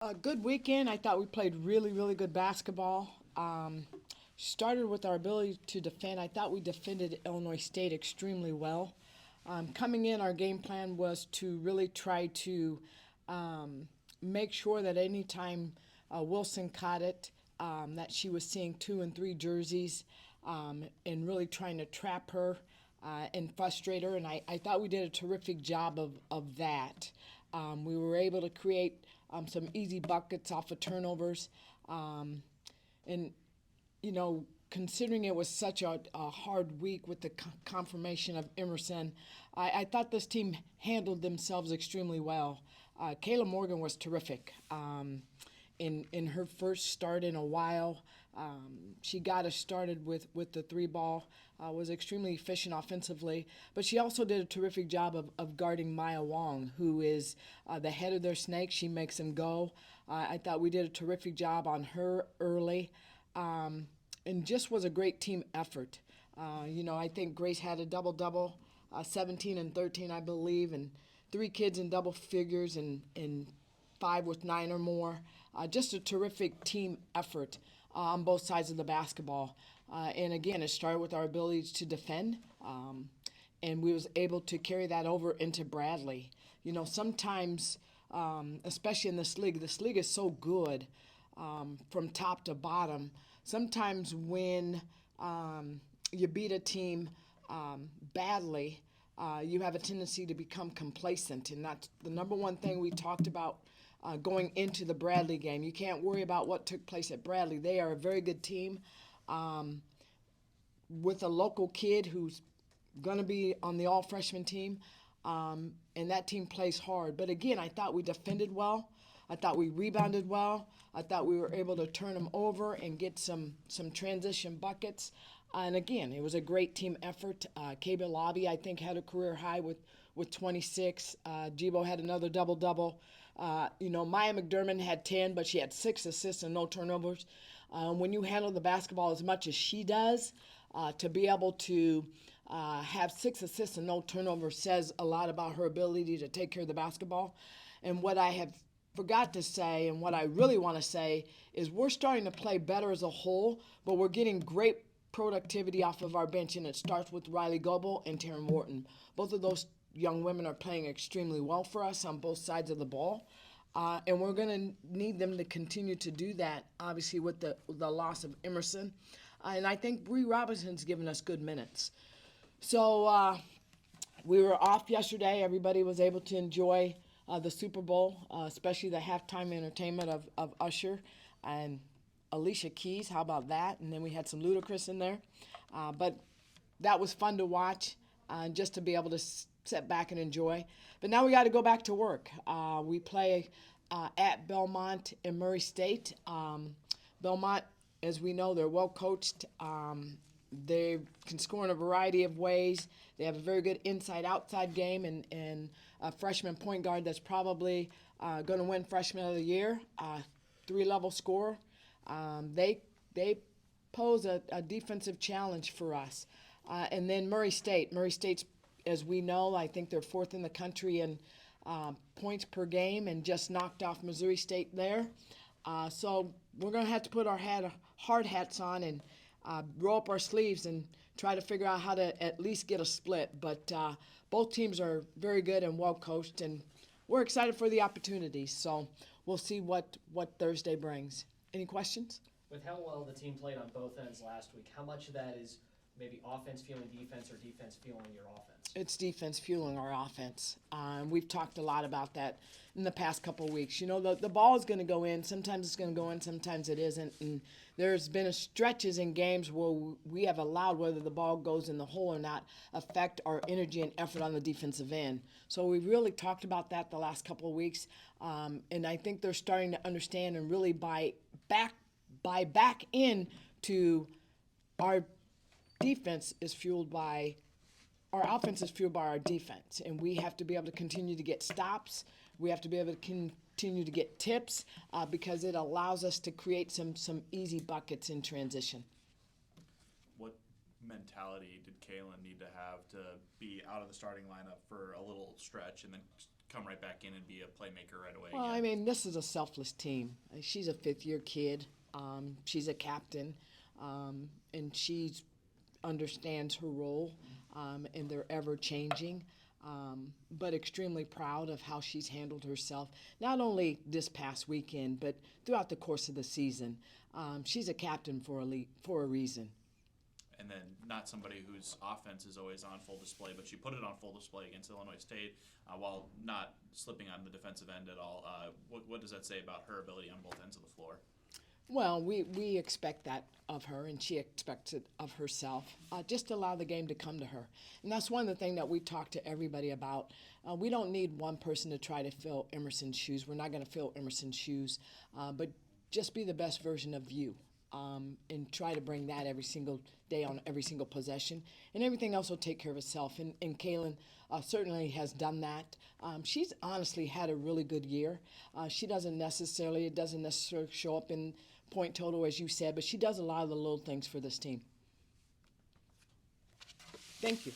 A good weekend. I thought we played really, really good basketball. Started with our ability to defend. I thought we defended Illinois State extremely well. Coming in, our game plan was to really try to um, make sure that anytime Wilson caught it, that she was seeing two and three jerseys, and really trying to trap her and frustrate her. And I thought we did a terrific job of that. We were able to create some easy buckets off of turnovers. And you know, considering it was such a hard week with the confirmation of Emerson, I thought this team handled themselves extremely well. Kayla Morgan was terrific. In her first start in a while, she got us started with the three ball, was extremely efficient offensively, but she also did a terrific job of guarding Maya Wong, who is the head of their snake. She makes them go. I thought we did a terrific job on her early, and just was a great team effort. I think Grace had a double double, 17 and 13, I believe, and three kids in double figures and five with nine or more. Just a terrific team effort on both sides of the basketball. And again, it started with our ability to defend, and we was able to carry that over into Bradley. Sometimes, especially in this league is so good from top to bottom. Sometimes when you beat a team badly, you have a tendency to become complacent, and that's the number one thing we talked about going into the Bradley game. You can't worry about what took place at Bradley. They are a very good team um, with a local kid who's going to be on the all freshman team, and that team plays hard. But again, I thought we defended well. I thought we rebounded well. I thought we were able to turn them over and get some transition buckets. And again, it was a great team effort. Kaba Lobby, I think, had a career high with 26. Jibo had another double double. Maya McDermott had 10, but she had 6 assists and no turnovers. When you handle the basketball as much as she does, to be able to have 6 assists and no turnovers says a lot about her ability to take care of the basketball. And what I have forgot to say, and what I really want to say, is we're starting to play better as a whole, but we're getting great productivity off of our bench, and it starts with Riley Goebel and Taryn Wharton. Both of those young women are playing extremely well for us on both sides of the ball. And we're going to need them to continue to do that, obviously, with the loss of Emerson. And I think Bree Robinson's given us good minutes. So we were off yesterday. Everybody was able to enjoy the Super Bowl, especially the halftime entertainment of Usher and Alicia Keys. How about that? And then we had some Ludacris in there. But that was fun to watch, just to be able to sit back and enjoy. But now we got to go back to work. We play at Belmont and Murray State. Belmont, as we know, they're well coached. They can score in a variety of ways. They have a very good inside-outside game, and a freshman point guard that's probably going to win Freshman of the Year, three-level scorer. They pose a defensive challenge for us. And then Murray State. Murray State's, as we know, I think they're fourth in the country in points per game, and just knocked off Missouri State there. So we're going to have to put our hard hats on and roll up our sleeves and try to figure out how to at least get a split. But both teams are very good and well coached, and we're excited for the opportunities. So we'll see what Thursday brings. Any questions? With how well the team played on both ends last week, how much of that is maybe offense fueling defense or defense fueling your offense? It's defense fueling our offense. We've talked a lot about that in the past couple of weeks. The ball is going to go in. Sometimes it's going to go in, sometimes it isn't. And there's been stretches in games where we have allowed whether the ball goes in the hole or not affect our energy and effort on the defensive end. So we've really talked about that the last couple of weeks. And I think they're starting to understand and really buy back into our defense is fueled by our offense is fueled by our defense, and we have to be able to continue to get stops. We have to be able to continue to get tips because it allows us to create some easy buckets in transition. What mentality did Kalen need to have to be out of the starting lineup for a little stretch and then come right back in and be a playmaker right away? Well, again? I mean, this is a selfless team. She's a fifth-year kid. She's a captain, and she understands her role, and they're ever changing. But extremely proud of how she's handled herself, not only this past weekend, but throughout the course of the season. She's a captain for a reason. And then not somebody whose offense is always on full display, but she put it on full display against Illinois State while not slipping on the defensive end at all. What does that say about her ability on both ends of the floor? Well, we expect that of her, and she expects it of herself. Just allow the game to come to her. And that's one of the things that we talk to everybody about. We don't need one person to try to fill Emerson's shoes. We're not going to fill Emerson's shoes, but just be the best version of you. And try to bring that every single day on every single possession, and everything else will take care of itself. And Kaylin certainly has done that. She's honestly had a really good year. It doesn't necessarily show up in point total, as you said, but she does a lot of the little things for this team. Thank you.